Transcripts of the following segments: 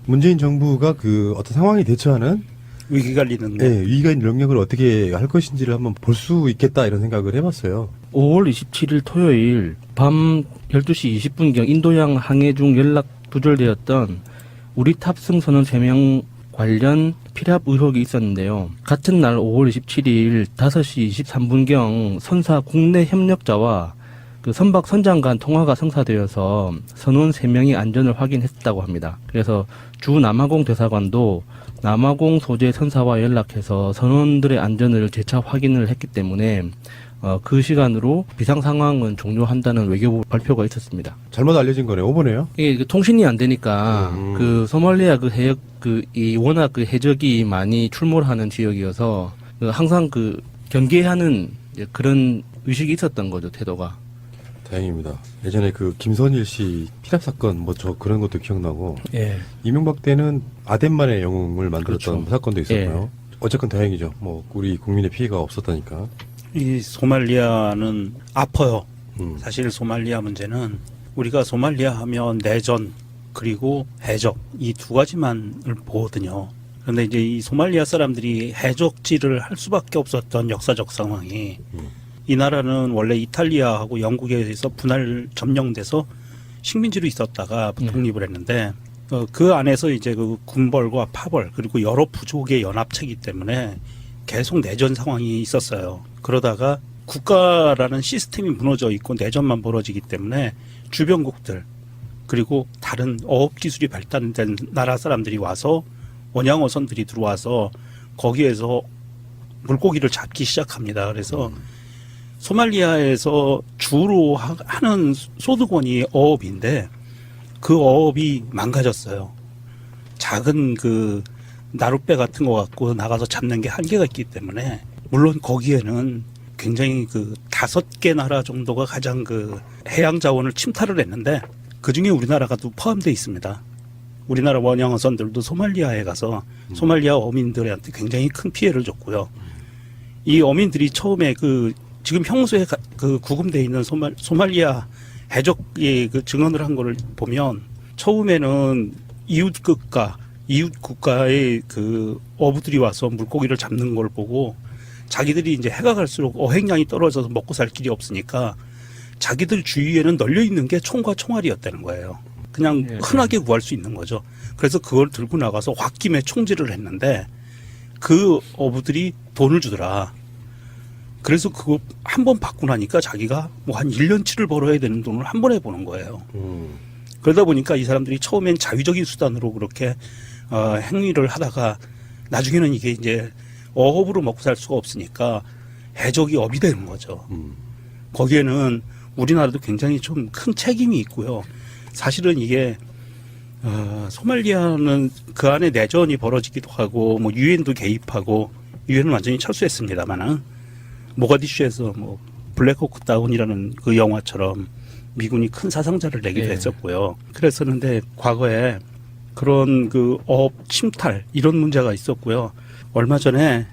문재인 정부가 그 어떤 상황에 대처하는 위기관리는 위기관리 능력을 어떻게 할 것인지를 한번 볼 수 있겠다 이런 생각을 해봤어요. 5월 27일 토요일 밤 12시 20분경 인도양 항해 중 연락 두절되었던 우리 탑승 선원 3명 관련 피랍 의혹이 있었는데요. 같은 날 5월 27일 5시 23분경 선사 국내 협력자와 그 선박 선장 간 통화가 성사되어서 선원 3명이 안전을 확인했다고 합니다. 그래서 주 남아공 대사관도 남아공 소재 선사와 연락해서 선원들의 안전을 재차 확인을 했기 때문에 그 시간으로 비상 상황은 종료한다는 외교부 발표가 있었습니다. 잘못 알려진 거네요. 오보네요. 이게 통신이 안 되니까 그 소말리아 그 해역 이 워낙 그 해적이 많이 출몰하는 지역이어서 항상 그 경계하는 그런 의식이 있었던 거죠, 태도가. 다행입니다. 예전에 그 김선일 씨 피랍 사건 뭐 저 그런 것도 기억나고 예. 이명박 때는 아덴만의 영웅을 만들었던 그렇죠. 사건도 있었고요. 어쨌건 다행이죠. 뭐 우리 국민의 피해가 없었다니까. 이 소말리아는 아파요. 사실 소말리아 문제는 우리가 소말리아 하면 내전 그리고 해적 이 두 가지만을 보거든요. 그런데 이제 이 소말리아 사람들이 해적질을 할 수밖에 없었던 역사적 상황이 이 나라는 원래 이탈리아하고 영국에 의해서 분할 점령돼서 식민지로 있었다가 독립을 했는데 그 안에서 이제 그 군벌과 파벌 그리고 여러 부족의 연합체이기 때문에 계속 내전 상황이 있었어요. 그러다가 국가라는 시스템이 무너져 있고 내전만 벌어지기 때문에 주변국들 그리고 다른 어업 기술이 발달된 나라 사람들이 와서 원양어선들이 들어와서 거기에서 물고기를 잡기 시작합니다. 그래서 소말리아에서 주로 하는 소득원이 어업인데 그 어업이 망가졌어요. 작은 그 나룻배 같은 거 갖고 나가서 잡는 게 한계가 있기 때문에 물론 거기에는 굉장히 그 5개 나라 정도가 가장 그 해양 자원을 침탈을 했는데 그 중에 우리나라가 또 포함되어 있습니다. 우리나라 원양어선들도 소말리아에 가서 소말리아 어민들한테 굉장히 큰 피해를 줬고요. 이 어민들이 처음에 그 지금 평소에 그 구금되어 있는 소말리아 해적의 그 증언을 한 거를 보면 처음에는 이웃 국가의 그 어부들이 와서 물고기를 잡는 걸 보고 자기들이 이제 해가 갈수록 어획량이 떨어져서 먹고 살 길이 없으니까 자기들 주위에는 널려 있는 게 총과 총알이었다는 거예요. 그냥 흔하게 구할 수 있는 거죠. 그래서 그걸 들고 나가서 홧김에 총질을 했는데 그 어부들이 돈을 주더라. 그래서 그거 한 번 받고 나니까 자기가 뭐 한 1년치를 벌어야 되는 돈을 한 번에 버는 거예요. 그러다 보니까 이 사람들이 처음엔 자위적인 수단으로 그렇게 행위를 하다가 나중에는 이게 이제 어업으로 먹고 살 수가 없으니까 해적이 업이 되는 거죠. 거기에는 우리나라도 굉장히 좀 큰 책임이 있고요. 사실은 이게 소말리아는 그 안에 내전이 벌어지기도 하고 뭐 유엔도 개입하고 유엔은 완전히 철수했습니다만은 모가디슈에서 뭐 블랙호크 다운이라는 그 영화처럼 미군이 큰 사상자를 내기도 했었고요. 그랬었는데 과거에 그런 그 어업 침탈 이런 문제가 있었고요. 얼마 전에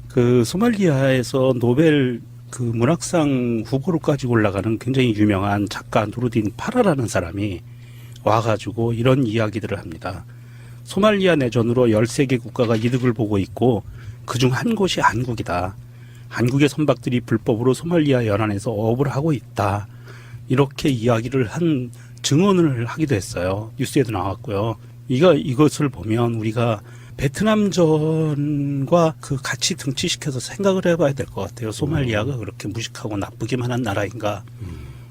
그 소말리아에서 노벨 그 문학상 후보로까지 올라가는 굉장히 유명한 작가 누르딘 파라라는 사람이 와가지고 이런 이야기들을 합니다. 소말리아 내전으로 13개 국가가 이득을 보고 있고 그중 한 곳이 한국이다. 한국의 선박들이 불법으로 소말리아 연안에서 어업을 하고 있다. 이렇게 이야기를 한 증언을 하기도 했어요. 뉴스에도 나왔고요. 이것을 보면 우리가 베트남전과 그 같이 등치시켜서 생각을 해봐야 될 것 같아요. 소말리아가 그렇게 무식하고 나쁘기만 한 나라인가?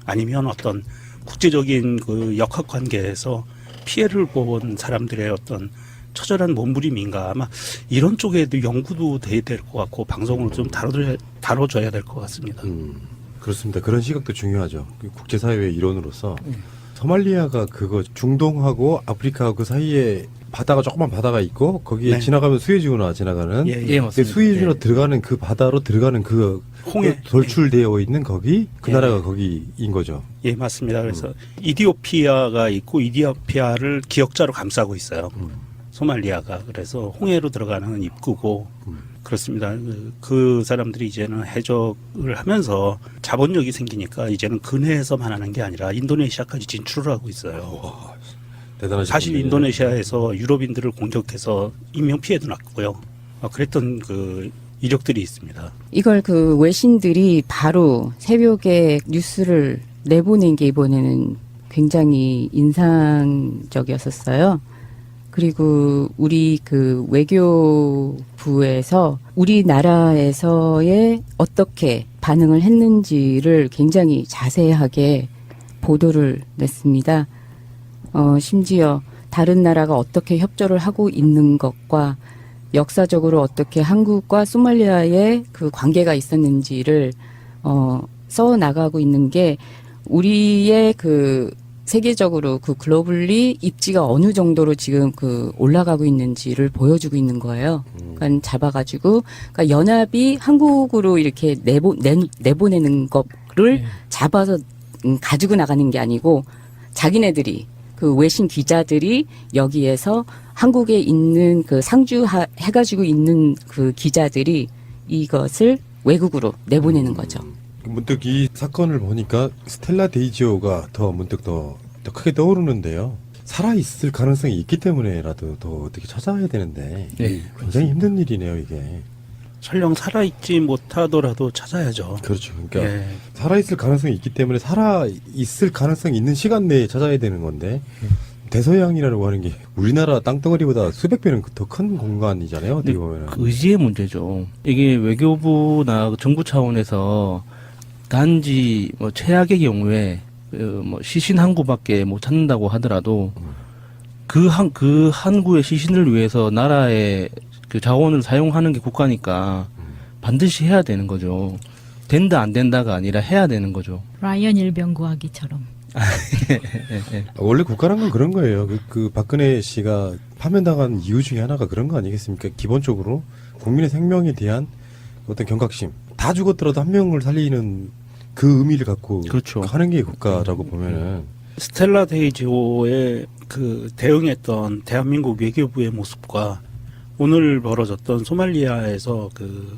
아니면 어떤 국제적인 그 역학관계에서 피해를 본 사람들의 어떤 처절한 몸부림인가? 아마 이런 쪽에도 연구도 돼야 될 것 같고 방송으로 좀 다뤄줘야 될 것 같습니다. 그렇습니다. 그런 시각도 중요하죠. 국제사회의 일원으로서 소말리아가 그거 중동하고 아프리카 그 사이에 조그만 바다가 있고 거기에 지나가면 수에즈운하 지나가는 맞습니다. 수에즈운하 들어가는 그 바다로 들어가는 그 홍해 돌출되어 있는 거기 그 나라가 거기인 거죠. 예, 맞습니다. 그래서 이디오피아가 있고 이디오피아를 기역자로 감싸고 있어요. 소말리아가. 그래서 홍해로 들어가는 입구고 그렇습니다. 그 사람들이 이제는 해적을 하면서 자본력이 생기니까 이제는 근해에서만 하는 게 아니라 인도네시아까지 진출을 하고 있어요. 와, 대단하신 사실 분이네요. 인도네시아에서 유럽인들을 공격해서 인명 피해도 났고요. 그랬던 그 이력들이 있습니다. 이걸 그 외신들이 바로 새벽에 뉴스를 내보낸 게 이번에는 굉장히 인상적이었었어요. 그리고 우리 그 외교부에서 우리나라에서의 어떻게 반응을 했는지를 굉장히 자세하게 보도를 냈습니다. 심지어 다른 나라가 어떻게 협조를 하고 있는 것과 역사적으로 어떻게 한국과 소말리아의 그 관계가 있었는지를 써 나가고 있는 게 우리의 그 세계적으로 그 글로벌리 입지가 어느 정도로 지금 그 올라가고 있는지를 보여주고 있는 거예요. 그러니까 잡아가지고 그러니까 연합이 한국으로 이렇게 내보내는 거를 잡아서 가지고 나가는 게 아니고 자기네들이 그 외신 기자들이 여기에서 한국에 있는 그 상주해가지고 있는 그 기자들이 이것을 외국으로 내보내는 거죠. 문득 이 사건을 보니까 스텔라 데이지오가 더 문득 더 크게 떠오르는데요. 살아있을 가능성이 있기 때문에라도 더 어떻게 찾아야 되는데 네, 굉장히 힘든 일이네요, 이게. 설령 살아있지 못하더라도 찾아야죠. 그렇죠. 그러니까 예. 살아있을 가능성이 있기 때문에 살아있을 가능성이 있는 시간 내에 찾아야 되는 건데 대서양이라고 하는 게 우리나라 땅덩어리보다 수백 배는 더 큰 공간이잖아요. 어떻게 보면은. 그 의지의 문제죠. 이게 외교부나 정부 차원에서 단지 뭐 최악의 경우에 뭐 시신 한 구밖에 못 찾는다고 하더라도 그 한 구의 시신을 위해서 나라의 그 자원을 사용하는 게 국가니까 반드시 해야 되는 거죠. 된다 안 된다가 아니라 해야 되는 거죠. 라이언 일병 구하기처럼. 원래 국가란 건 그런 거예요. 그 박근혜 씨가 파면당한 이유 중에 하나가 그런 거 아니겠습니까? 기본적으로 국민의 생명에 대한 어떤 경각심. 다 죽었더라도 한 명을 살리는 그 의미를 갖고 그렇죠. 하는 게 국가라고 보면은 스텔라 데이지오에 그 대응했던 대한민국 외교부의 모습과 오늘 벌어졌던 소말리아에서 그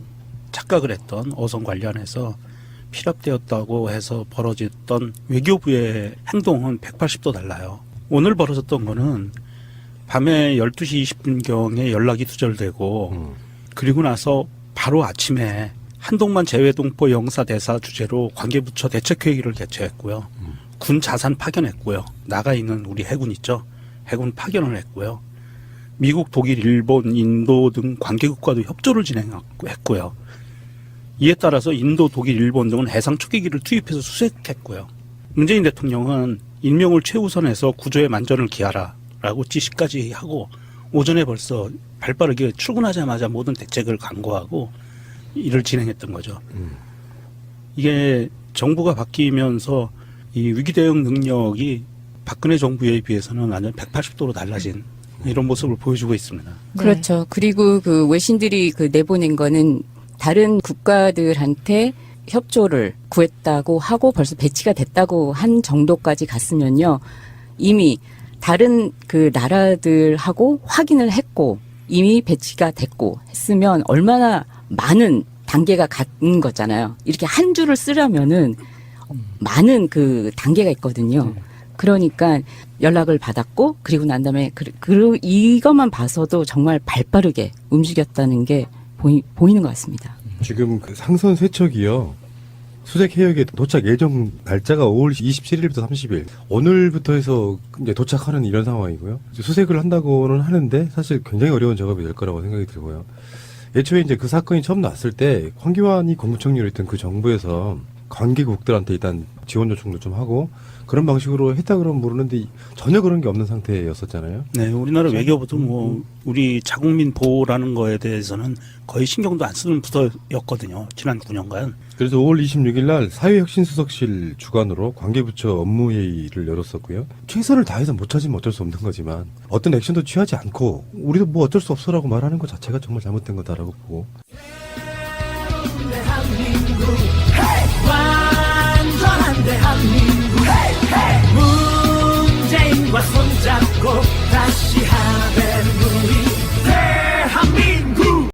착각을 했던 어선 관련해서 필압되었다고 해서 벌어졌던 외교부의 행동은 180도 달라요. 오늘 벌어졌던 거는 밤에 12시 20분경에 연락이 두절되고 그리고 나서 바로 아침에 한동만 재외동포 영사대사 주재로 관계부처 대책회의를 개최했고요. 군 자산 파견했고요. 나가 있는 우리 해군 있죠. 해군 파견을 했고요. 미국, 독일, 일본, 인도 등 관계국과도 협조를 진행했고요. 이에 따라서 인도, 독일, 일본 등은 해상 초계기를 투입해서 수색했고요. 문재인 대통령은 인명을 최우선해서 구조에 만전을 기하라라고 지시까지 하고 오전에 벌써 발빠르게 출근하자마자 모든 대책을 강구하고 일을 진행했던 거죠. 이게 정부가 바뀌면서 이 위기 대응 능력이 박근혜 정부에 비해서는 완전 180도로 달라진 이런 모습을 보여주고 있습니다. 그렇죠. 그리고 그 외신들이 그 내보낸 거는 다른 국가들한테 협조를 구했다고 하고 벌써 배치가 됐다고 한 정도까지 갔으면요. 이미 다른 그 나라들하고 확인을 했고 이미 배치가 됐고 했으면 얼마나 많은 단계가 갖는 거잖아요. 이렇게 한 줄을 쓰려면은 많은 그 단계가 있거든요. 그러니까 연락을 받았고 그리고 난 다음에 이것만 봐서도 정말 발빠르게 움직였다는 게 보이는 것 같습니다. 지금 그 상선 세척이요. 수색 해역에 도착 예정 날짜가 5월 27일부터 30일. 오늘부터 해서 이제 도착하는 이런 상황이고요. 수색을 한다고는 하는데 사실 굉장히 어려운 작업이 될 거라고 생각이 들고요. 애초에 이제 그 사건이 처음 났을 때 황교안이 국무총리로 있던 그 정부에서 관계국들한테 일단 지원 요청도 좀 하고 그런 방식으로 했다 그러면 모르는데 전혀 그런 게 없는 상태였었잖아요. 네, 우리나라 외교부도 뭐 우리 자국민 보호라는 거에 대해서는 거의 신경도 안 쓰는 부서였거든요. 지난 9년간. 그래서 5월 26일 날 사회혁신수석실 주관으로 관계부처 업무회의를 열었었고요. 최선을 다해서 못 찾으면 어쩔 수 없는 거지만 어떤 액션도 취하지 않고 우리도 뭐 어쩔 수 없어라고 말하는 것 자체가 정말 잘못된 거다라고 보고